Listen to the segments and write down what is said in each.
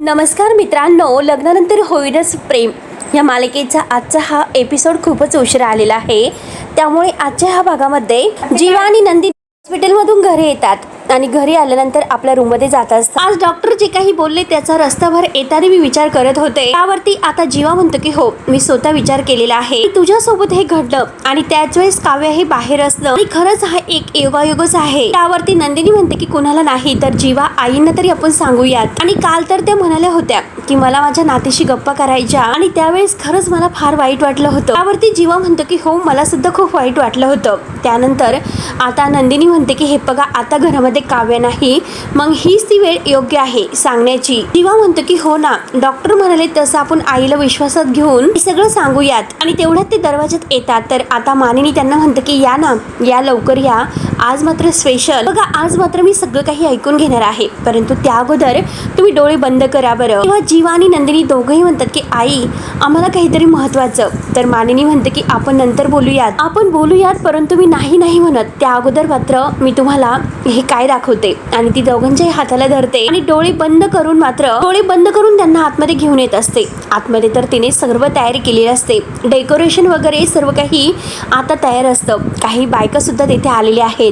नमस्कार मित्रांनो, लग्नानंतर होईलच प्रेम या मालिकेचा आजचा हा एपिसोड खूपच उशिरा आलेला आहे. त्यामुळे आजच्या ह्या भागामध्ये जीवा आणि नंदिनी हॉस्पिटलमधून घरी येतात आणि घरी आल्यानंतर आपल्या रूममध्ये जात असतात. आज डॉक्टर जे काही बोलले त्याचा रस्ताभर येताना मी विचार करत होते. त्यावरती आता जीवा म्हणतो की हो, मी स्वतः विचार केलेला आहे. तुझ्यासोबत हे घडलं आणि त्याच वेळेस काव्य हे बाहेर असणं आणि खरंच हा एक योगायोगच आहे. त्यावरती नंदिनी म्हणते की कुणाला नाही तर जीवा आईंना तरी आपण सांगूयात. आणि काल तर त्या म्हणाल्या होत्या की मला माझ्या नातीशी गप्पा करायच्या आणि त्यावेळेस खरंच मला फार वाईट वाटलं होतं. त्यावरती जीवा म्हणतो की हो, मला सुद्धा खूप वाईट वाटलं होतं. त्यानंतर आता नंदिनी म्हणते की हे बघा, आता घरामध्ये काव्य नाही, मग हीच ती वेळ योग्य आहे सांगण्याची. जीवा म्हणतो की हो ना, डॉक्टर म्हणाले तसं आपण आईला विश्वासात घेऊन हे सगळं सांगूयात. आणि तेवढ्यात ते दरवाजात येतात. तर आता मानिनी त्यांना म्हणते की या ना, या लवकर या, आज मात्र स्पेशल बघा, आज मात्र मी सगळं काही ऐकून घेणार आहे, परंतु त्या अगोदर तुम्ही डोळे बंद करा बरं. तेव्हा जीवा आणि नंदिनी दोघंही म्हणतात की आई, आम्हाला काहीतरी महत्वाचं. तर मानिनी म्हणते की आपण नंतर बोलूयात, परंतु मी नाही म्हणत, त्या अगोदर मात्र मी तुम्हाला हे काय दाखवते. आणि ती दोघांच्याही हाताला धरते आणि डोळे बंद करून त्यांना आतमध्ये घेऊन येत असते. आतमध्ये तर तिने सर्व तयारी केलेली असते, डेकोरेशन वगैरे सर्व काही आता तयार असतं. काही बायका सुद्धा तिथे आलेल्या आहेत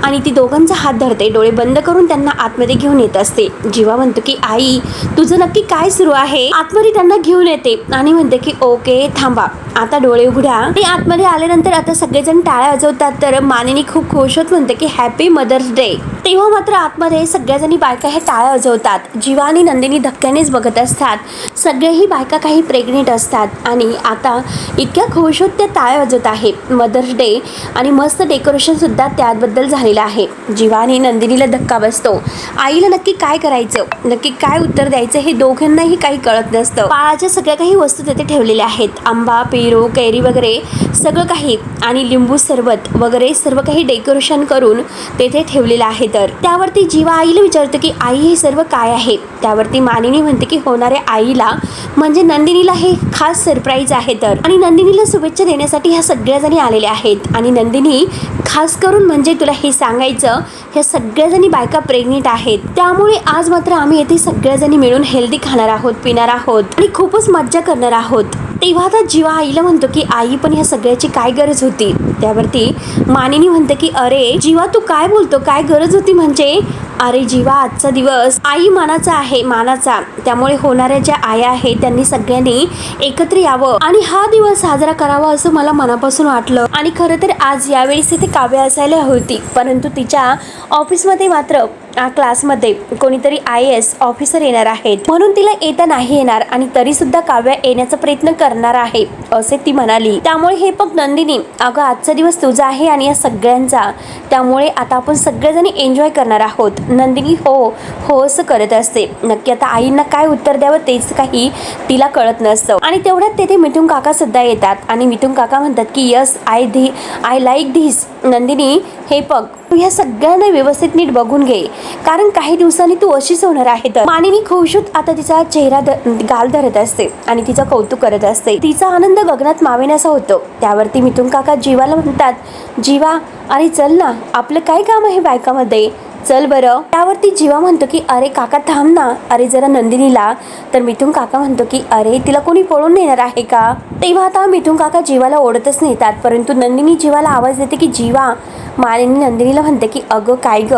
आणि ती दोघांचा हात धरते, डोळे बंद करून त्यांना आतमध्ये घेऊन येत असते. जीवा म्हणतो की आई, तुझं नक्की काय सुरू आहे. आतमध्ये त्यांना घेऊन येते आणि म्हणते की ओके थांबा, आता डोळे उघडा. आणि आतमध्ये आल्यानंतर आता सगळेजण टाळ्या वाजवतात. तर मानिनी खूप खुश होत म्हणते की हॅपी मदर्स डे. तेव्हा मात्र आतमध्ये सगळ्याजणी बायका हे टाळ्या वाजवतात. जीवा आणि नंदिनी धक्क्यानेच बघत असतात. सगळेही बायका काही प्रेग्नेंट असतात आणि आता इतक्या खुश होत त्या टाळ्या वाजवत आहे. मदर्स डे आणि मस्त डेकोरेशन सुद्धा त्याबद्दल झालेलं आहे. जीवा आणि नंदिनीला धक्का बसतो. आईला नक्की काय करायचं, नक्की काय उत्तर द्यायचं हे दोघांनाही काही कळत नसतं. बाळाच्या सगळ्या काही वस्तू तिथे ठेवलेल्या आहेत, आंबा, पेरू, कैरी वगैरे सगळं काही आणि लिंबू सरबत वगैरे सर्व काही डेकोरेशन करून तेथे ठेवलेलं आहे. तर त्यावरती जीवा आईला विचारतो की आई, हे सर्व काय आहे. त्यावरती मानिनी म्हणते की होणाऱ्या आईला म्हणजे नंदिनीला हे खास सरप्राईज आहे. तर आणि नंदिनीला शुभेच्छा देण्यासाठी ह्या सगळ्या जणी आलेल्या आहेत. आणि नंदिनी खास करून म्हणजे तुला हे सांगायचं, ह्या सगळ्याजणी बायका प्रेग्नेंट आहेत. त्यामुळे आज मात्र आम्ही येथे सगळ्याजणी मिळून हेल्दी खाणार आहोत, पिणार आहोत आणि खूपच मज्जा करणार आहोत. तेव्हा आता जीवा आईला म्हणतो की आई, पण ह्या सगळ्याची काय गरज होती. त्यावरती मानिनी म्हणते की अरे जीवा, तू काय बोलतो, काय गरज होती म्हणजे. अरे जीवा, आजचा दिवस आई मानाचा, त्यामुळे होणाऱ्या ज्या आया आहेत त्यांनी सगळ्यांनी एकत्र यावं आणि हा दिवस साजरा करावा असं मला मनापासून वाटलं. आणि खरं तर आज यावेळेस इथे काव्य असायला होती, परंतु तिच्या ऑफिसमध्ये मात्र क्लासमध्ये कोणीतरी IAS ऑफिसर येणार आहेत, म्हणून तिला येता नाही येणार आणि तरी सुद्धा काव्य येण्याचा प्रयत्न करणार आहे असे ती म्हणाली. त्यामुळे हे बघ नंदिनी, अगं आजचा दिवस तुझा आहे आणि या सगळ्यांचा, त्यामुळे आता आपण सगळेजणी एन्जॉय करणार आहोत. नंदिनी हो असं करत असते. नक्की आता आईंना काय उत्तर द्यावं तेच काही तिला कळत नसतं. आणि तेवढ्यात तेथे मिथुन काका सुद्धा येतात आणि मिथुन काका म्हणतात की yes, I like this. Nandini, हे बघ, तू ह्या सगळ्यांना व्यवस्थित नीट बघून घे, कारण काही दिवसांनी तू अशीच होणार आहे. तर मानिनी खुश होत आता तिचा चेहरा गाल धरत असते आणि तिचं कौतुक करत असते. तिचा आनंद गगनात मावेनासा होतो. त्यावरती मिथुन काका जीवाला म्हणतात, जीवा अरे चल ना, आपलं काय काम आहे बायकामध्ये, चल बरं. त्यावरती जीवा म्हणतो की अरे काका थांब ना, अरे जरा नंदिनीला. तर मिथुन काका म्हणतो की अरे तिला कोणी पळून नेणार आहे का. तेव्हा आता मिथुन काका जीवाला ओढतच नेतात, परंतु नंदिनी जीवाला आवाज देते की जीवा. मानिनी नंदिनीला म्हणते की अगं काय ग,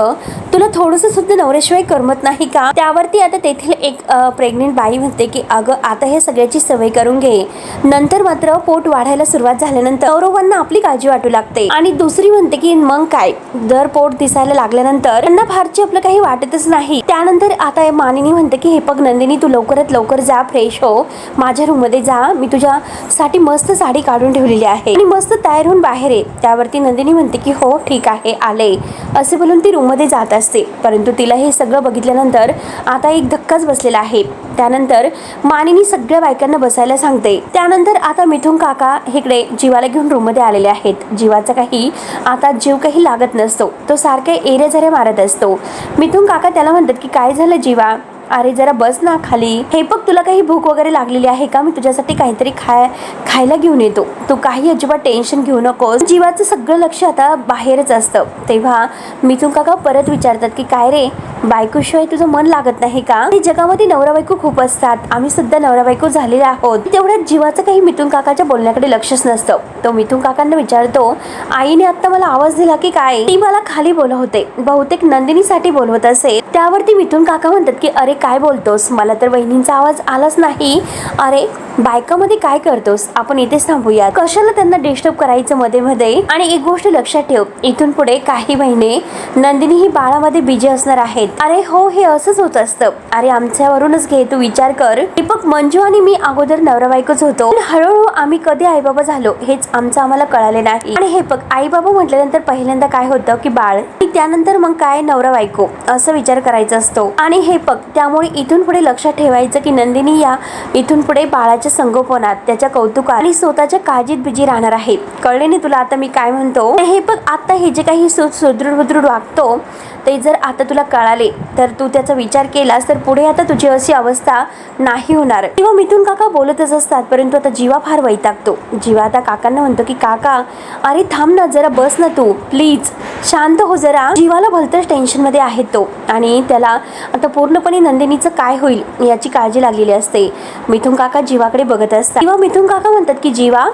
तुला थोडंसं सुद्धा नवऱ्याशिवाय करमत नाही का. त्यावरती आता तेथील एक प्रेग्नेंट बाई म्हणते की अगं आता हे सगळ्याची सवय करून घे, नंतर मात्र पोट वाढायला सुरुवात झाल्यानंतर गौरवांना आपली काळजी वाटू लागते. आणि दुसरी म्हणते की मग काय, जर पोट दिसायला लागल्यानंतर त्यांना फारची आपलं काही वाटतच नाही. त्यानंतर आता मानिनी म्हणते की हे बघ नंदिनी, तू लवकरात लवकर जा, फ्रेश हो, माझ्या रूम मध्ये जा, मी तुझ्यासाठी मस्त साडी काढून ठेवलेली आहे आणि मस्त तयार होऊन बाहेर ये. त्यावरती नंदिनी म्हणते की हो ठीक आहे, आले असे बोलून ती रूम मध्ये जात असते. परंतु तिला हे सगळं बघितल्यानंतर आता एक धक्काच बसलेला आहे. त्यानंतर मानिनी सगळ्या बायकांना बसायला सांगते. त्यानंतर आता मिथुन काका इकडे जीवाला घेऊन रूम मध्ये आलेले आहेत. जीवाचा काही आता जीव काही लागत नसतो, तो सारखे एऱ्या झऱ्या मारत असतो. मिथुन काका त्याला म्हणतात की काय झालं जीवा, अरे जरा बस ना खाली. हे बघ तुला काही भूक वगैरे लागलेली आहे का? मी तुझ्यासाठी काहीतरी खायला घेऊन येतो. तू काही अजिबात टेन्शन घेऊ नकोस. जीवाचं सगळं लक्ष आता बाहेरच असतं. तेव्हा मिथुन काका परत विचारतात की काय रे, बायकोशिवाय तुझं मन लागत नाही का? जगामध्ये नवरा बायको खूप असतात, आम्ही सुद्धा नवरा बायको झालेले आहोत. तेवढ्यात जीवाचं काही मिथुन काकाच्या बोलण्याकडे लक्षच नसतं. तो मिथुन काकांना विचारतो, आईने आता मला आवाज दिला की काय? ती मला खाली बोलत होते, बहुतेक नंदिनीसाठी बोलवत असेल. त्यावरती मिथुन काका म्हणतात की अरे काय बोलतोस, मला तर वहिनींचा आवाज आलाच नाही. अरे बायकामध्ये काय करतोस, आपण इथेच थांबूया, कशाला त्यांना डिस्टर्ब करायचं मध्ये मध्ये. आणि एक गोष्ट लक्षात ठेव, इथून पुढे काही महिने नंदिनी ही बाळामध्ये बिजी असणार आहेत. अरे हो, हे असंच होत असतं. अरे आमच्यावरूनच घे, तू विचार कर. दीपक, मंजू आणि मी अगोदर नवरा बायकोच होतो, पण हळूहळू आम्ही कधी आई बाबा झालो हेच आम्हाला कळाले नाही. आणि हे बघ, आई बाबा म्हटल्यानंतर पहिल्यांदा काय होतं की बाळ, त्यानंतर मग काय नवरा बायको, असं विचार करायचा असतो. आणि हे बघ, त्यामुळे इथून पुढे लक्षात ठेवायचं की नंदिनी या इथून पुढे बाळाच्या संगोपनात, त्याच्या कौतुकात आणि स्वतःच्या काळजीत बिजी राहणार आहे. कळले नाही तुला आता मी काय म्हणतो? हे बघ, आता हे जे काही सुदृढ वागतो ते जर आता तुला कळाले तर तू त्याचा विचार केलास तर पुढे आता तुझी अशी अवस्था नाही होणार. किंवा मिथुन काका बोलतच असतात, परंतु आता जीवा फार वैतागतो. जीवा आता काकांना म्हणतो की काका अरे थांब ना, जरा बस ना तू, प्लीज शांत हो जरा. जीवाला भलतंच टेन्शन मध्ये आहे तो, आणि त्याला आता पूर्णपणे नंदिनीचं काय होईल याची काळजी लागलेली असते. मिथुन काका जीवाकडे बघत असतात. किंवा मिथुन काका म्हणतात की जीवा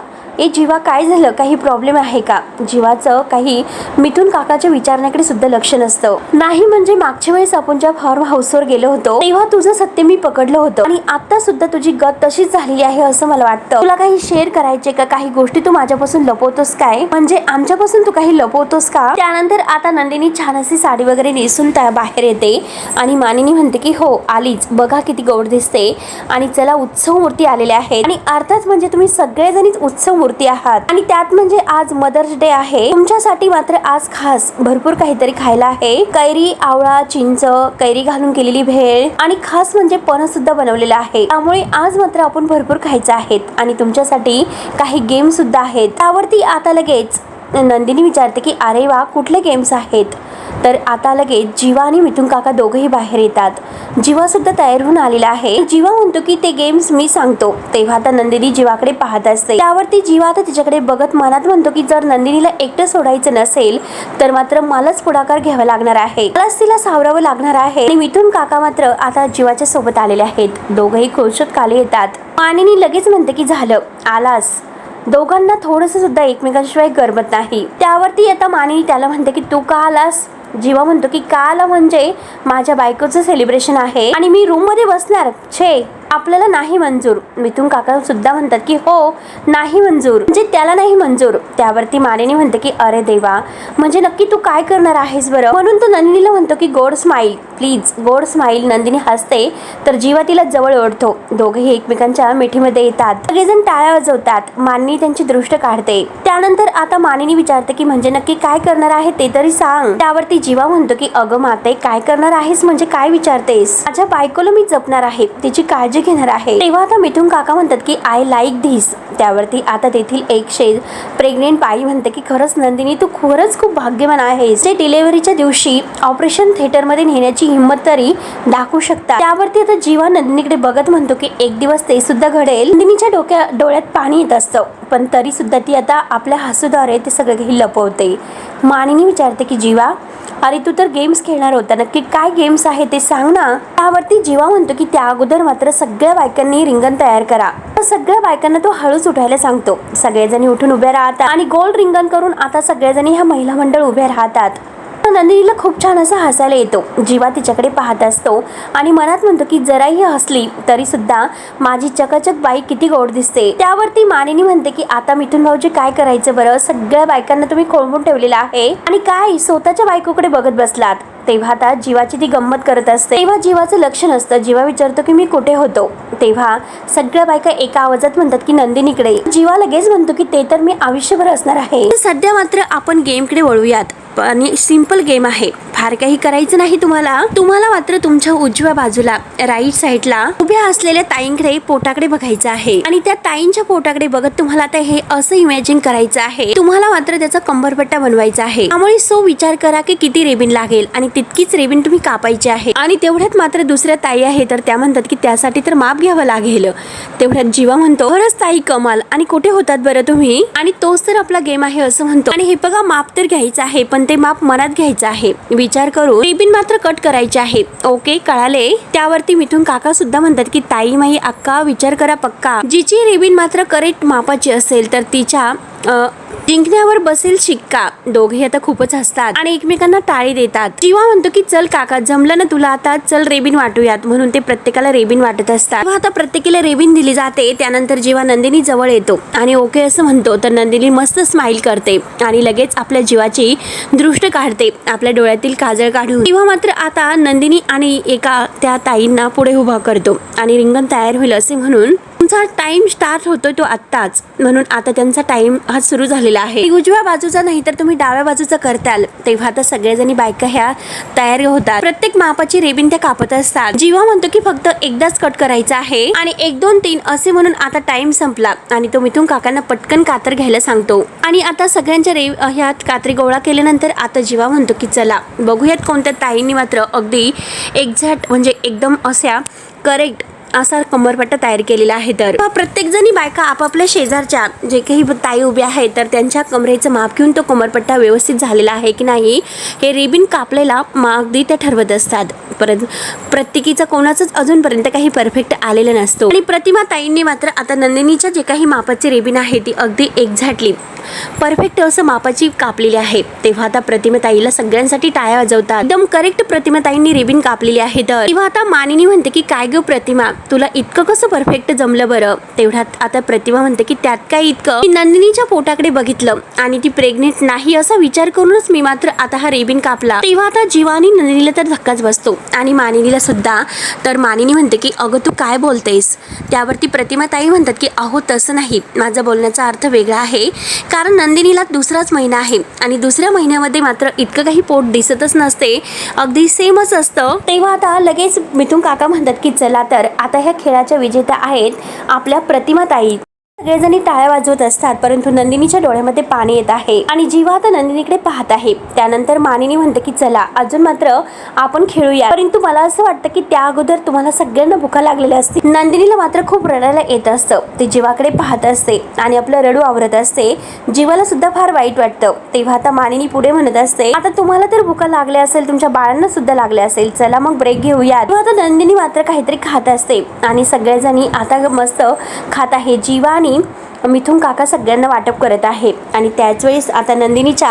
काय झालं, काही प्रॉब्लेम आहे का? जीवाचं काही मिथुन काकाच्या विचारण्याकडे सुद्धा लक्ष नसतं. नाही म्हणजे मागच्या वेळेस आपण ज्या फार्म हाऊसवर गेलो होतो तेव्हा तुझं सत्य मी पकडलं होतं, आणि आता सुद्धा तुझी गत तशीच झालेली आहे असं मला वाटतं. तुला काही शेअर करायचे का? काही गोष्टी तू माझ्यापासून लपवतोस काय? म्हणजे आमच्यापासून तू काही लपवतोस का? त्यानंतर आता नंदिनी छान अशी साडी वगैरे नेसून त्या बाहेर येते आणि मानिनी म्हणते की हो आलीच, बघा किती गोड दिसते, आणि चला उत्सव मूर्ती आलेल्या आहेत. आणि अर्थात म्हणजे तुम्ही सगळेजणीच उत्सव मूर्ती आहात, आणि त्यात म्हणजे आज मदर्स डे आहे. तुमच्यासाठी मात्र आज खास भरपूर काहीतरी खायला आहे. कैरी, आवळा, चिंच, कैरी घालून केलेली भेळ, आणि खास म्हणजे पणस सुद्धा बनवलेला आहे. त्यामुळे आज मात्र आपण भरपूर खायचं आहेत, आणि तुमच्यासाठी काही गेम सुद्धा आहेत. त्यावरती आता लगेच नंदिनी विचारते की अरे वा, कुठले गेम्स आहेत? तर आता लगेच जीवा आणि मिथुन काका दोघेही बाहेर येतात. जीवा सुद्धा तयार होऊन आलेला आहे. जीवा म्हणतो की ते गेम्स मी सांगतो. तेव्हा आता नंदिनी जीवाकडे पाहत असते. त्यावरती जीवा आता तिच्याकडे बघत मनात म्हणतो की जर नंदिनीला एकटं सोडायचं नसेल तर मात्र मलाच पुढाकार घ्यावा लागणार आहे, मलाच तिला सावरावं लागणार आहे. आणि मिथुन काका मात्र आता जीवाच्या सोबत आलेले आहेत. दोघेही खुर्चीत खाली येतात. मानिनी लगेच म्हणते की झालं, आलास. दोघांना थोडंसं सुद्धा एकमेकांशिवाय करमत नाही. त्यावरती आता मानिनी त्याला म्हणते की तू का आलास? जीवा म्हणतो की का आला म्हणजे माझ्या बायकोचं सेलिब्रेशन आहे आणि मी रूम मध्ये बसणार, छे आपल्याला नाही मंजूर. मिथुन काका सुद्धा म्हणतात की हो नाही मंजूर, म्हणजे त्याला नाही मंजूर. त्यावरती मानिनी म्हणते की अरे देवा, म्हणजे नक्की तू काय करणार आहेस बरं? म्हणून तो नंदिनीला म्हणतो की गोड स्माईल प्लीज, गोड स्माईल. नंदिनी हसते तर जीवा तिला जवळ ओढतो. दोघेही एकमेकांच्या मिठीमध्ये येतात. सगळेजण टाळ्या वाजवतात. मानिनी त्यांची दृष्ट काढते. त्यानंतर आता मानिनी विचारते की म्हणजे नक्की काय करणार आहे ते तरी सांग. त्यावरती जीवा म्हणतो की अगं माते, काय करणार आहेस म्हणजे काय विचारतेस? माझ्या बायकोला मी जपणार आहे, तिची काळजी घेणार आहे. तेव्हा आता मिथुन काका म्हणतात की आय लाईक धिस. त्यावरती आता तेथील एक प्रेग्नेंट बाई म्हणते की खरंच नंदिनी, तू खरंच खूप भाग्यवान आहेस. ते डिलिव्हरीच्या दिवशी ऑपरेशन थिएटर मध्ये नेण्याची हिंमत तरी दाखवू शकता. त्यावरती आता जीवा नंदिनीकडे बघत म्हणतो की एक दिवस ते सुद्धा घडेल. नंदिनीच्या डोळ्यात पाणी येत असतं, पण तरी सुद्धा ती आता आपल्या हसूद्वारे ते सगळं काही लपवते. मानिनी विचारते की जीवा, अरे तू तर गेम्स खेळणार होता, नक्की काय गेम्स आहे ते सांग ना. त्यावरती जीवा म्हणतो की त्या अगोदर मात्र सगळ्या बायकांनी रिंगण तयार करा. सगळ्या बायकांना तो हळूच उठायला सांगतो. सगळेजणी उठून उभे राहतात आणि गोल रिंगण करून आता सगळेजणी ह्या महिला मंडळ उभे राहतात. नंदिनीला खूप छान असं हसायला येतो. जीवा तिच्याकडे पाहत असतो आणि मनात म्हणतो की जराही हसली तरी सुद्धा माझी चकाचक बाई किती गोड दिसते. त्यावरती मानिनी म्हणते की आता मिथुन भाऊजी काय करायचं बरं? सगळ्या बायकांना तुम्ही खोळंबून ठेवलेलं आहे आणि काय स्वतःच्या बायकोकडे बघत बसलात. तेव्हा आता जीवाची ती गंमत करत असते. तेव्हा जीवाचं लक्ष नसतं. जीवा विचारतो की मी कुठे होतो. तेव्हा सगळ्या बायका एका आवाजात म्हणतात की नंदिनीकडे. जीवा लगेच म्हणतो की ते तर मी आयुष्यभर असणार आहे. सध्या मात्र आपण गेमकडे वळूयात, आणि सिंपल गेम आहे, फार काही करायचं नाही तुम्हाला मात्र तुमच्या उजव्या बाजूला राईट साईडला उभ्या असलेल्या ताईंकडे पोटाकडे बघायचं आहे, आणि त्या ताईंच्या पोटाकडे बघत तुम्हाला आता हे असं इमॅजिन करायचं आहे. तुम्हाला मात्र त्याचा कंबरपट्टा बनवायचा आहे. त्यामुळे विचार करा की किती रेबीन लागेल आणि तितकीच रेबीन तुम्ही कापायची आहे. आणि तेवढ्यात मात्र दुसऱ्या ताई आहे तर त्या म्हणतात की त्यासाठी तर माप घ्यावं लागेल. तेवढ्यात जीवा म्हणतो, खरंच ताई कमाल, आणि कुठे होतात बरं तुम्ही, आणि तोच तर आपला गेम आहे असं म्हणतो. आणि हे बघा, माप तर घ्यायचं आहे पण ते माप मनात घ्यायचं आहे, विचार करू रेबीन मात्र कट करायचे आहे. ओके, कळाले. त्यावरती मिथून काका सुद्धा म्हणतात की ताई माई अक्का विचार करा पक्का, जिची रेबीन मात्र करेक्ट मापाची असेल तर तिच्या जिंकण्यावर बसेल शिक्का. दोघे आता खूपच हसतात आणि एकमेकांना टाळी देतात. जीवा म्हणतो की चल काका, जमलं ना तुला, आता चल रेबीन वाटूयात. म्हणून ते प्रत्येकाला रेबीन वाटत असतात. तेव्हा आता प्रत्येकाला रेबीन दिली जाते. त्यानंतर जेव्हा नंदिनी जवळ येतो आणि ओके असं म्हणतो तर नंदिनी मस्त स्माइल करते आणि लगेच आपल्या जीवाची दृष्ट काढते, आपल्या डोळ्यातील काजळ काढून. तेव्हा मात्र आता नंदिनी आणि एका त्या ताईंना पुढे उभा करतो आणि रिंगण तयार होईल असे म्हणून तुमचा टाइम स्टार्ट होतोय तो आत्ताच, म्हणून आता त्यांचा टाइम हा सुरू झालेला आहे. उजव्या बाजूचा नाही तर तुम्ही डाव्या बाजूचा करताल. तेव्हा आता सगळेजणी बायका ह्या तयार होतात. प्रत्येक मापाची रेबीन त्या कापत असतात. जीवा म्हणतो की फक्त एकदाच कट करायचा आहे आणि 1 2 3 असे म्हणून आता टाइम संपला आणि तो मिथून काकांना पटकन कातर घ्यायला सांगतो. आणि आता सगळ्यांच्या ह्या कात्री गोळा केल्यानंतर आता जीवा म्हणतो की चला बघूयात कोणत्या ताईंनी मात्र अगदी एक्झॅक्ट म्हणजे एकदम अशा करेक्ट असा कमरपट्टा तयार केलेला आहे. तर प्रत्येक जणी बायका आपापल्या शेजारच्या जे काही ताई उभ्या आहेत तर त्यांच्या कमरेचं माप घेऊन तो कमरपट्टा व्यवस्थित झालेला आहे की नाही हे रेबीन कापलेला अगदी त्या ठरवत असतात. परत प्रत्येकीचा कोणाचंच अजूनपर्यंत काही परफेक्ट आलेलं नसतो. आणि प्रतिमा ताईंनी मात्र आता नंदिनीच्या जे काही मापाची रेबीन आहे ती अगदी एक्झॅक्टली परफेक्ट असं मापाची कापलेली आहे. तेव्हा आता प्रतिमा ताईला सगळ्यांसाठी टाळ्या वाजवतात. एकदम करेक्ट प्रतिमा ताईंनी रेबीन कापलेली आहे. तर तेव्हा आता मानिनी म्हणते की काय ग प्रतिमा, तुला इतकं कसं परफेक्ट जमलं बरं. तेवढ्यात आता प्रतिमा म्हणते की त्यात काय इतकं, मी नंदिनीच्या पोटाकडे बघितलं आणि ती प्रेग्नेंट नाही असा विचार करूनच मी मात्र आता हा रेबीन कापला. तेव्हा आता जीवानी नंदिनीला तर धक्काच बसतो आणि मानिनीला सुद्धा. तर मानिनी म्हणते की अगं तू काय बोलतेस. त्यावरती प्रतिमा ताई म्हणतात की अहो तसं नाही, माझा बोलण्याचा अर्थ वेगळा आहे, कारण नंदिनीला दुसराच महिना आहे आणि दुसऱ्या महिन्यामध्ये मात्र इतकं काही पोट दिसतच नसते, अगदी सेमच असतं. तेव्हा आता लगेच मिथून काका म्हणतात की चला तर आता ह्या खेळाच्या विजेत्या आहेत आपल्या प्रतिमा ताई. सगळेजणी टाळ्या वाजवत असतात परंतु नंदिनीच्या डोळ्यामध्ये पाणी येत आहे आणि जीवा आता नंदिनीकडे पाहत आहे. त्यानंतर मानिनी म्हणते की चला अजून मात्र आपण खेळूया, परंतु मला असं वाटतं की त्या अगोदर तुम्हाला सगळ्यांना भुका लागलेल्या असतील. नंदिनीला मात्र खूप रडायला येत असतं. ती जीवाकडे पाहत असते आणि आपलं रडू आवरत असते. जीवाला सुद्धा फार वाईट वाटतं. तेव्हा आता मानिनी पुढे म्हणत असते आता तुम्हाला तर भुका लागल्या असेल, तुमच्या बाळांना सुद्धा लागल्या असेल, चला मग ब्रेक घेऊया. तेव्हा आता नंदिनी मात्र काहीतरी खात असते आणि सगळेजणी आता मस्त खात आहे. जीवा आणि मिथून काका सगळ्यांना वाटप करत आहे आणि त्याच वेळेस आता नंदिनीच्या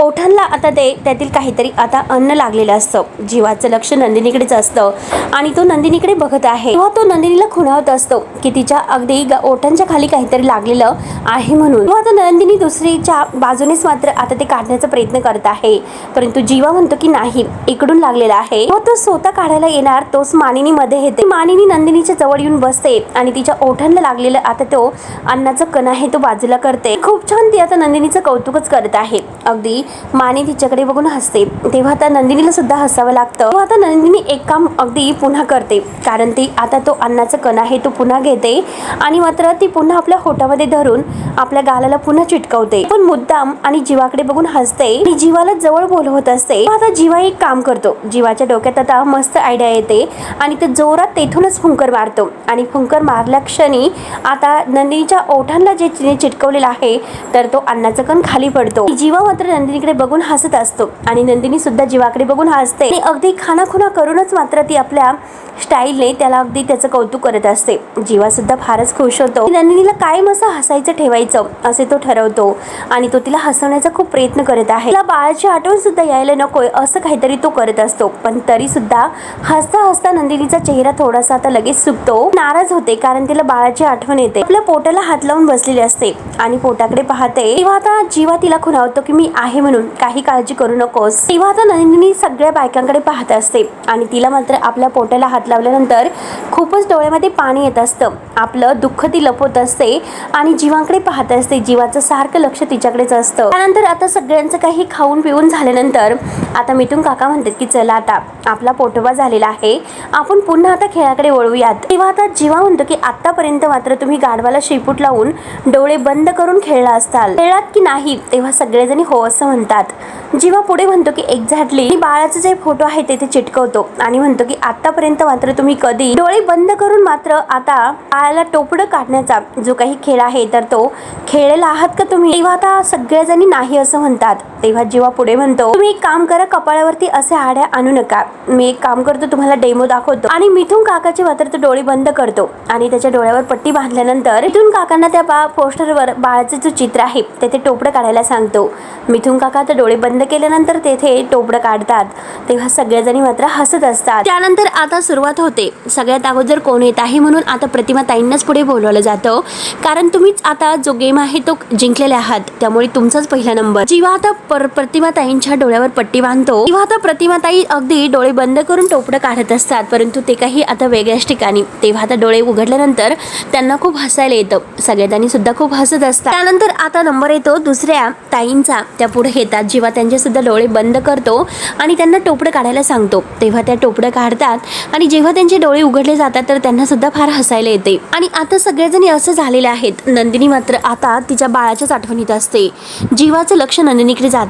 ओठांना आता त्यातील काहीतरी आता अन्न लागलेलं असतं. जीवाचं लक्ष नंदिनीकडेच असतं आणि तो नंदिनीकडे बघत आहे. तेव्हा तो नंदिनीला खुणावत असतो की तिच्या अगदी ओठांच्या खाली काहीतरी लागलेलं आहे म्हणून. तेव्हा आता नंदिनी दुसरीच्या बाजूनेच मात्र आता ते काढण्याचा प्रयत्न करत आहे, परंतु जीवा म्हणतो की नाही इकडून लागलेला आहे. तेव्हा तो स्वतः काढायला येणार तोच मानिनी मध्ये येते. मानिनी नंदिनीच्या जवळ येऊन बसते आणि तिच्या ओठांना लागलेलं आता तो अन्नाचा कण आहे तो बाजूला करते. खूप छान ती आता नंदिनीचं कौतुकच करत आहे. अगदी मानी तिच्याकडे बघून हसते. तेव्हा आता नंदिनीला सुद्धा हसावं लागतं. तेव्हा आता नंदिनी एक काम अगदी पुन्हा करते, कारण ती आता तो अन्नाचा कण आहे तो पुन्हा घेते आणि मात्र ती पुन्हा आपल्या होठामध्ये धरून आपल्या गालाला पुन्हा चिटकवते. पण मुद्दाम आणि जीवाकडे बघून हसते आणि जीवाला जवळ बोलवत असते. आता जीवा एक काम करतो. जीवाच्या डोक्यात आता मस्त आयडिया येते आणि ते जोरात तेथूनच फुंकर मारतो आणि फुंकर मारल्या क्षणी आता नंदिनीच्या ओठांना जे चिटकवलेला आहे तर तो अन्नाचा कण खाली पडतो. जीवा मात्र नंदिनीकडे बघून हसत असतो आणि नंदिनी सुद्धा जीवाकडे बघून हसते आणि अगदी खानाखुणा करूनच मात्र ती आपल्या स्टाईलने त्याला अगदी त्याचं कौतुक करत असते. जीवा सुद्धा फारच खुश होतो. नंदिनीला काय मस्त हसायचं ठेवायचं असे तो ठरवतो आणि तो तिला हसवण्याचा खूप प्रयत्न करत आहे. तिला बाळाची आठवण सुद्धा यायला नकोय असं काहीतरी तो करत असतो, पण तरी सुद्धा हसता हसता नंदिनीचा चेहरा थोडासा आता लगेच सुकतो. नाराज होते कारण तिला बाळाची आठवण येते. आपल्या पोटाला हात लावून बसलेली असते आणि पोटाकडे पाहते. तेव्हा आता जीवा तिला खुणावतो की मी आहे म्हणून काही काळजी करू नकोस. तेव्हा आता नंदिनी सगळ्या बायकांकडे पाहत असते आणि तिला मात्र आपल्या पोटाला हात लावल्यानंतर खूपच डोळ्यामध्ये पाणी येत असतं. आपलं दुःख ती लपवत असते आणि जीवाकडे पाहत असते. जीवाचं सारखं लक्ष तिच्याकडेच असतं. त्यानंतर आता सगळ्यांचं काही खाऊन पिऊन झाल्यानंतर आता मिथून काका म्हणतात की चला आता आपला पोटोबा झालेला आहे, आपण पुन्हा आता खेळाकडे वळूयात. तेव्हा आता जीवा म्हणतो की आतापर्यंत मात्र तुम्ही गाढवाला शेपूट लावून डोळे बंद करून खेळला असताल, खेळलात की नाही? तेव्हा सगळेजणी हो असं म्हणतात. जीवा पुढे म्हणतो की एक्झॅक्टली. बाळाचे जे फोटो आहे ते चिटकवतो आणि म्हणतो की आतापर्यंत मात्र तुम्ही कधी डोळे बंद करून मात्र आता बाळाला टोपडं काढण्याचा जो काही खेळ आहे तर तो खेळलेला आहात का तुम्ही? तेव्हा आता सगळेजणी नाही असं म्हणतात. तेव्हा जीवा पुढे म्हणतो, तुम्ही एक काम करा, कपाळावरती असे आड्या आणू नका. मी एक काम करतो, तुम्हाला डेमो दाखवतो. आणि मिथून काकाचे मात्र तो डोळे बंद करतो आणि त्याच्या डोळ्यावर पट्टी बांधल्यानंतर मिथून काकांना त्या पोस्टरवर बाळाचे जो चित्र आहे ते टोपडं काढायला सांगतो. मिथून काका तर डोळे बंद केल्यानंतर तेथे टोपडं काढतात. तेव्हा सगळेजणी मात्र हसत असतात. त्यानंतर आता सुरुवात होते. सगळ्यात अगोदर कोण येत आहे म्हणून आता प्रतिमा ताईंनाच पुढे बोलवलं जातं, कारण तुम्हीच आता जो गेम आहे तो जिंकलेले आहात, त्यामुळे तुमचाच पहिला नंबर. जेव्हा आता प्रतिमा ताईंच्या डोळ्यावर पट्टी बांधतो तेव्हा आता प्रतिमा ताई अगदी डोळे बंद करून टोपडं काढत असतात, परंतु ते काही आता वेगळ्याच ठिकाणी. तेव्हा आता डोळे उघडल्यानंतर त्यांना खूप हसायला येतं. सगळ्यांनी सुद्धा खूप हसत असतात. त्यानंतर आता नंबर येतो दुसऱ्या ताईंचा. त्या पुढे येतात. जेव्हा त्यांचे सुद्धा डोळे बंद करतो आणि त्यांना टोपडं काढायला सांगतो तेव्हा त्या टोपडं काढतात आणि जेव्हा त्यांचे डोळे उघडले जातात तर त्यांना सुद्धा फार हसायला येते. आणि आता सगळेजणी असं झालेले आहेत. नंदिनी मात्र आता तिच्या बाळाच्याच आठवणीत असते. जीवाचं लक्ष नंदिनीकडे जातं.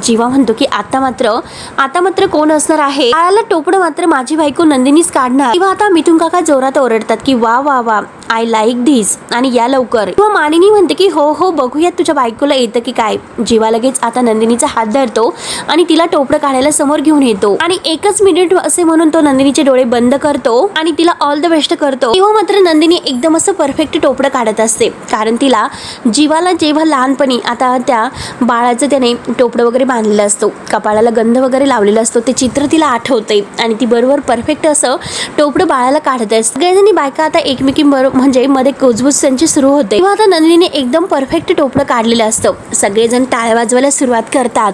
जीवा म्हणतो की आता मात्र कोण असणार आहे? बाळाला टोपडं मात्र माझी बायको नंदिनीच काढणार. तेव्हा आता मिथून काका जोरात ओरडतात की वा वा वा, आय लाईक धिस, आणि या लवकर. किंवा मानिनी म्हणते की हो बघूयात तुझ्या बायकोला येतं की काय. जीवा लगेच आता नंदिनीचा हात धरतो आणि तिला टोपडं काढायला समोर घेऊन येतो आणि एकच मिनिट असे म्हणून तो नंदिनीचे डोळे बंद करतो आणि तिला ऑल द बेस्ट करतो. तेव्हा मात्र नंदिनी एकदम असं परफेक्ट टोपडं काढत असते, कारण तिला जीवाला जेव्हा लहानपणी आता त्या बाळाचं त्याने टोपडं वगैरे बांधलेलं असतो, कपाळाला गंध वगैरे लावलेला असतो, ते चित्र तिला आठवते आणि ती बरोबर परफेक्ट असं टोपडं बाळाला काढत असते. सगळ्यांनी बायका आता एकमेकींबरोबर म्हणजे मध्ये कुजबुज त्यांची सुरू होते. तेव्हा आता नंदिनीने एकदम परफेक्ट टोपडं काढलेलं असतं. सगळेजण टाळ्या वाजवायला सुरुवात करतात.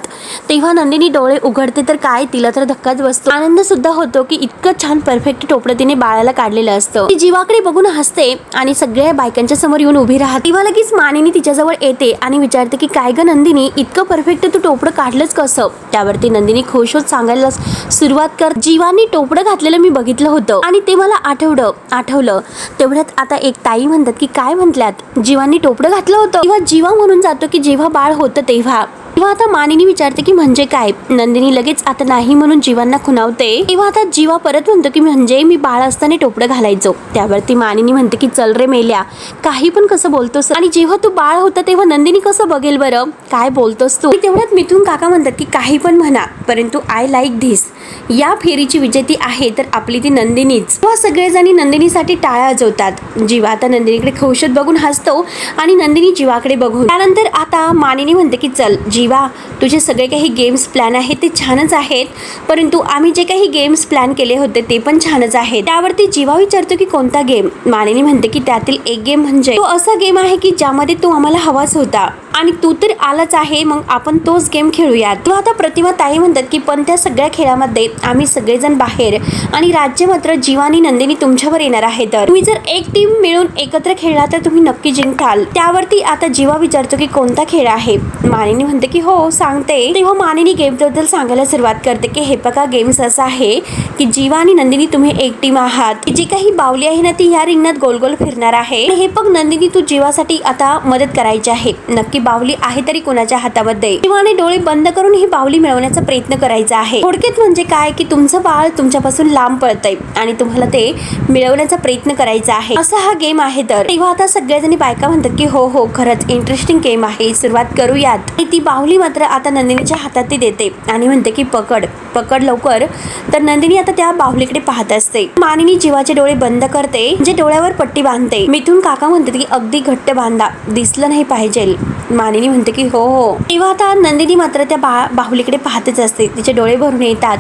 तेव्हा नंदिनी डोळे उघडते तर काय, तिला तर धक्काच बसतो. आनंद सुद्धा होतो की इतकं छान परफेक्ट टोपडं तिने बाळाला काढलेलं असतं. ती जीवाकडे बघून हसते आणि सगळ्या बायकांच्या समोर येऊन उभी राहते. तेव्हा लगेच मानिनी तिच्याजवळ येते आणि विचारते की काय ग नंदिनी, इतकं परफेक्ट तू टोपडं काढलंच कसं? त्यावरती नंदिनी खुश होत सांगायला सुरुवात कर, जीवानी टोपडं घातलेलं मी बघितलं होतं आणि ते मला आठवलं. तेवढ्यात आता एक ताई म्हणतात की काय म्हटल्यात, जीवानी टोपडं घातलं होतं? तेव्हा जीवा म्हणून जातो की जेव्हा बाळ होतं तेव्हा. तेव्हा आता मानिनी विचारते की म्हणजे काय? नंदिनी लगेच आता नाही म्हणून जीवांना खुणावते. तेव्हा आता जीवा परत म्हणतो की म्हणजे मी बाळ असताना टोपडं घालायचो. त्यावरती मानिनी म्हणते की चल रे मेल्या, काही पण कसं बोलतोस, आणि जेव्हा तू बाळ होतं तेव्हा नंदिनी कसं बघेल बरं, काय बोलतोस तू? तेवढ्यात मिथून काका म्हणतात की काही पण म्हणा, परंतु आय लाईक धिस, या फेरीची विजेती आहे तर आपली ती नंदिनीच. तेव्हा सगळेजणी नंदिनीसाठी टाळ्या वाजवतात. जीवा आता नंदिनीकडे खुशत बघून हसतो आणि नंदिनी जीवाकडे बघून. त्यानंतर आता मानिनी म्हणते की चल जीवा, तुझे सगळे काही गेम्स प्लॅन आहेत ते छानच आहेत, परंतु आम्ही जे काही गेम्स प्लॅन केले होते ते पण छानच आहेत. त्यावरती जीवा विचारतो की कोणता गेम? मानिनी म्हणते की त्यातील एक गेम म्हणजे तो असा गेम आहे की ज्यामध्ये तू आम्हाला हवाच होता आणि तू तर आलाच आहे, मग आपण तोच गेम खेळूयात. तो आता प्रतिमा ताई म्हणतात की पण त्या सगळ्या खेळामध्ये आम्ही सगळेजण बाहेर आणि राज्य मात्र जीवा आणि नंदिनी तुमच्यावर येणार आहे, तर तुम्ही जर एक टीम मिळून एकत्र खेळला तर तुम्ही नक्की जिंकाल. त्यावरती आता जीवा विचारतो की कोणता खेळ आहे? मानिनी म्हणते की हो सांगते. तेव्हा मानिनी गेम बद्दल सांगायला सुरुवात करते की हे बघा, गेम्स असं आहे की जीवा आणि नंदिनी तुम्ही एक टीम आहात. जी काही बावली आहे ना ती ह्या रिंगणात गोल गोल फिरणार आहे. हे बघ नंदिनी, तू जीवासाठी आता मदत करायची आहे. नक्की बावली आहे तरी कोणाच्या हातामध्ये? जीवाने डोळे बंद करून ही बावली मिळवण्याचा प्रयत्न करायचा आहे. थोडक्यात म्हणजे काय की तुमचं बाळ तुमच्यापासून लांब पळतंय आणि तुम्हाला ते मिळवण्याचा प्रयत्न करायचा आहे, असा हा गेम आहे. तर तेव्हा आता सगळ्याजणी बायका म्हणतात की हो खरंच इंटरेस्टिंग गेम आहे, सुरुवात करूयात. आणि ती बाहुली मात्र आता नंदिनीच्या हातात ती देते आणि म्हणते की पकड लवकर. तर नंदिनी आता त्या बाहुलीकडे पाहत असते. मानिनी जीवाचे डोळे बंद करते, जे डोळ्यावर पट्टी बांधते. मिथून काका म्हणतात की अगदी घट्ट बांधा, दिसलं नाही पाहिजे. मानिनी म्हणते की हो. तेव्हा आता नंदिनी मात्र त्या बाहुलीकडे पाहतच असते. तिचे डोळे भरून येतात.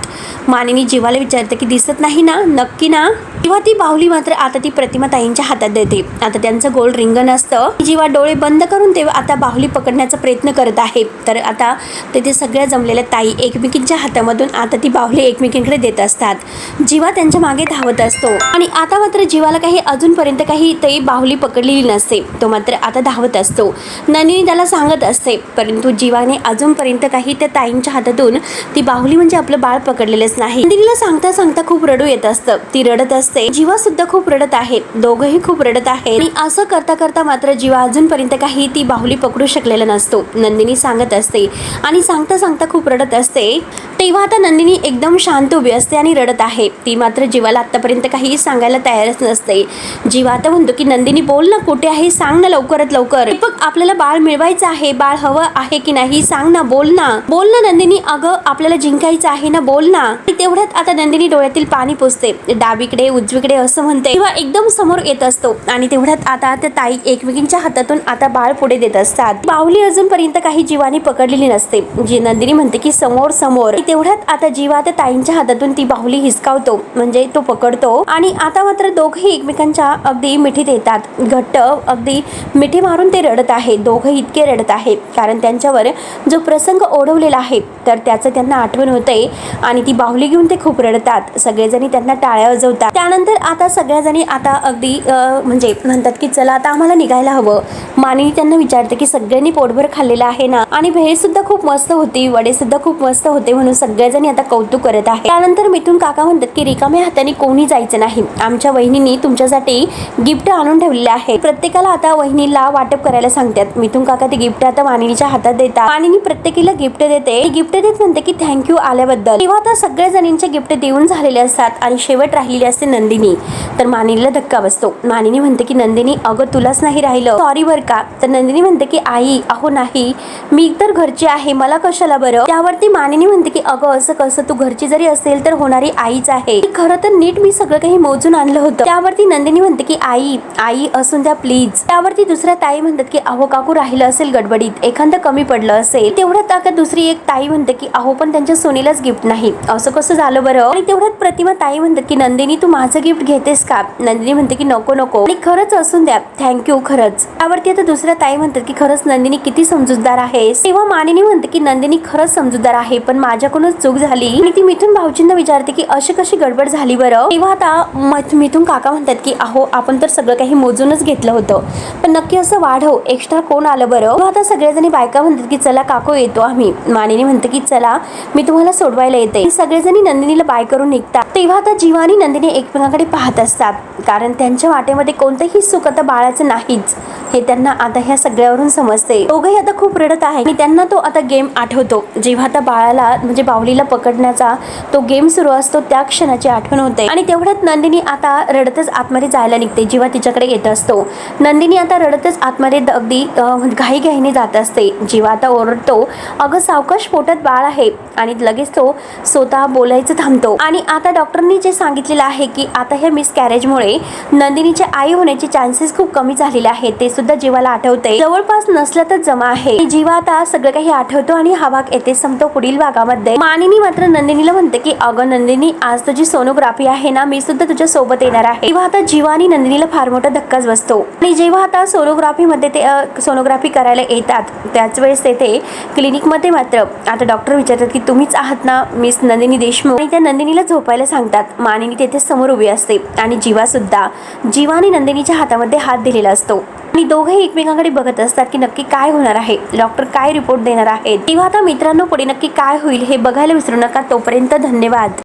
मानिनी जीवाला विचारते की दिसत नाही ना, नक्की ना? तेव्हा ती बाहुली मात्र आता ती प्रतिमा ताईंच्या हातात देते. आता त्यांचं गोल रिंगण असतं. जीवा डोळे बंद करून तेव्हा आता बाहुली पकडण्याचा प्रयत्न करत आहे. तर आता तेथे सगळ्या जमलेल्या ताई एकमेकींच्या हातामधून आता ती बाहुली एकमेकींकडे देत असतात. जीवा त्यांच्या मागे धावत असतो आणि आता मात्र जीवाला काही अजूनपर्यंत काही ते बाहुली पकडलेली नसते. तो मात्र आता धावत असतो. नंदिनी त्याला जीवाला सांगत असते, परंतु जीवाने अजूनपर्यंत काही त्या ताईंच्या हातातून ती बाहुली म्हणजे आपलं बाळ पकडलेलंच नाही. नंदिनीला सांगता सांगता खूप रडू येत असतं. ती रडत असते, जीवा सुद्धा खूप रडत आहे, दोघंही खूप रडत आहेत. आणि असं करता करता मात्र जीवा अजूनपर्यंत काही ती बाहुली पकडू शकलेला नसतो. नंदिनी सांगत असते आणि सांगता सांगता खूप रडत असते. तेव्हा आता नंदिनी एकदम शांत उभी असते आणि रडत आहे. ती मात्र जीवाला आतापर्यंत काही सांगायला तयारच नसते. जीवा आता म्हणतो की नंदिनी बोल ना, कुठे आहे, सांग ना लवकरात लवकर. दीपक आपल्याला बाळ मिळवायचं आहे, बाळ हवं आहे की नाही, सांग ना, बोल ना, बोल ना नंदिनी, अगं आपल्याला जिंकायचं आहे ना, बोल ना. तेवढ्यात आता नंदिनी डोळ्यातील पाणी पुसते, डावीकडे उजवीकडे असं म्हणते. तेव्हा एकदम समोर येत असतो आणि तेवढ्यात आता त्या ताई एकमेकींच्या हातातून आता बाळ पुढे देत असतात. बाहुली अजूनपर्यंत काही जीवाने पकडलेली नसते. जी नंदिनी म्हणते की समोर समोर. तेवढ्यात आता जीवा त्या ताईंच्या हातातून ती बाहुली हिसकावतो, म्हणजे तो पकडतो. आणि आता मात्र दोघेही एकमेकांच्या अगदी मिठीत येतात, घट्ट अगदी मिठी मारून ते रडत आहे. दोघे इतके रडत आहे कारण त्यांच्यावर जो प्रसंग ओढवलेला आहे तर त्याचं त्यांना आठवण होते आणि ती बाहुली घेऊन ते खूप रडतात. सगळेजणी त्यांना टाळ्या वाजवतात. त्यानंतर आता सगळ्याजणी आता अगदी म्हणजे म्हणतात की चला आता आम्हाला निघायला हवं. मानिनी त्यांना विचारते की सगळ्यांनी पोटभर खाल्लेलं आहे ना, आणि भेळ सुद्धा खूप मस्त होती, वडे सुद्धा खूप मस्त होते, म्हणून सगळेजणी आता कौतुक करत आहे. त्यानंतर मिथून काका म्हणतात की रिकाम्या हाताने कोणी जायचं नाही, आमच्या वहिनींनी तुमच्यासाठी गिफ्ट आणून ठेवलेले आहे. प्रत्येकाला आता वहिनीला वाटप करायला सांगतात. मिथून काका ते गिफ्ट आता मानिनीच्या हातात देतात. मानिनी प्रत्येकीला गिफ्ट देते. गिफ्ट देत म्हणते की थँक्यू आल्याबद्दल. तेव्हा आता सगळ्या जणींचे गिफ्ट देऊन झालेले असतात आणि शेवट राहिलेली असते नंदिनी. तर मानिनीला धक्का बसतो. मानिनी म्हणते की नंदिनी अगं तुलाच नाही राहिलं, सॉरी बर का. तर नंदिनी म्हणते की आई अहो नाही, मी तर घरची आहे, मला कशाला बरं. त्यावरती मानिनी म्हणते की अगं असं कसं, तू घरची जरी असेल तर होणारी आईच आहे, खरं तर नीट मी सगळं काही मोजून आणलं होतं. त्यावरती नंदिनी म्हणते की आई आई असून द्या प्लीज. त्यावरती दुसऱ्या ताई म्हणतात की अहो काकू राहिलं असेल गडबडीत, एखादं कमी पडलं असेल. तेवढ्यात आता दुसरी एक ताई म्हणते की अहो पण त्यांच्या सोनीलाच गिफ्ट नाही, असं कसं झालं बरं. आणि तेवढ्यात प्रतिमा ताई म्हणतात की नंदिनी तू माझं गिफ्ट घेतेस का. नंदिनी म्हणते की नको नको, आणि खरंच असून द्या, थँक्यू खरंच. त्यावरती आता दुसऱ्या ताई म्हणतात की खरंच नंदिनी किती समजूतदार आहेस. तेव्हा मानिनी म्हणते की नंदिनी खरंच समजूतदार आहे, पण माझ्याकडूनच चूक झाली. आणि ती मिथून भाऊजींना विचारते की अशी कशी गडबड झाली बरं. तेव्हा आता मिथून काका म्हणतात की अहो आपण तर सगळं काही मोजूनच घेतलं होतं, पण नक्की असं वाढव एक्स्ट्रा कोण आलं बरं. आता सगळेजणी बायका म्हणतात की चला काकू येतो आम्ही. मानिनी म्हणते की चला मी तुम्हाला सोडवायला येते. सगळेजणी नंदिनीला बाय करून निघतात. तेव्हा आता जीवा आणि नंदिनी एकमेकांकडे पाहत असतात, कारण त्यांच्या वाटेमध्ये कोणतंही सुख आता बाळाचं नाहीच हे त्यांना आता ह्या सगळ्यावरून समजते. दोघंही आता खूप रडत आहे आणि त्यांना तो आता गेम आठवतो. जेव्हा आता बाळाला म्हणजे बाहुलीला पकडण्याचा तो गेम सुरू असतो त्या क्षणाची आठवण होते. आणि तेवढ्यात नंदिनी आता रडतच आतमध्ये जायला निघते. जेव्हा तिच्याकडे येत असतो नंदिनी आता रडतच आतमध्ये अगदी घाईघाईने जात असते. जेव्हा आता ओरडतो अगं सावकाश पोटात बाळ आहे, आणि लगेच तो स्वतः बोलायचं थांबतो. आणि आता डॉक्टरनी जे सांगितलेलं आहे की आता ह्या मिसकॅरेजमुळे नंदिनीचे आई होण्याचे चान्सेस खूप कमी झालेले आहेत, ते सुद्धा जीवाला आठवते. जवळपास नसलं तर जमा आहे. जीवा आता सगळं काही आठवतो आणि हा भाग येथे संपतो. पुढील भागामध्ये मानिनी मात्र नंदिनीला म्हणते की अगं नंदिनी आज तुझी सोनोग्राफी आहे ना, मी सुद्धा तुझ्या सोबत येणार आहे. तेव्हा आता जीवा आणि नंदिनीला फार मोठा धक्काच बसतो. आणि जेव्हा आता सोनोग्राफी मध्ये ते सोनोग्राफी करायला येतात त्याच वेळेस तेथे क्लिनिक मध्ये मात्र आता डॉक्टर विचारतात की तुम्हीच आहात ना मिस नंदिनी देशमुख. आणि त्या नंदिनीला झोपायला सांगतात. मानिनी तेथे समोर उभी असते आणि जीवा सुद्धा. जीवा आणि नंदिनीच्या हातामध्ये हात दिलेला असतो आणि दोघे एकमेकांकडे बघत असतात की नक्की काय होणार आहे, डॉक्टर काय रिपोर्ट देणार आहेत. तेव्हा आता मित्रांनो पुढे नक्की काय होईल हे बघायला विसरू नका. तोपर्यंत धन्यवाद.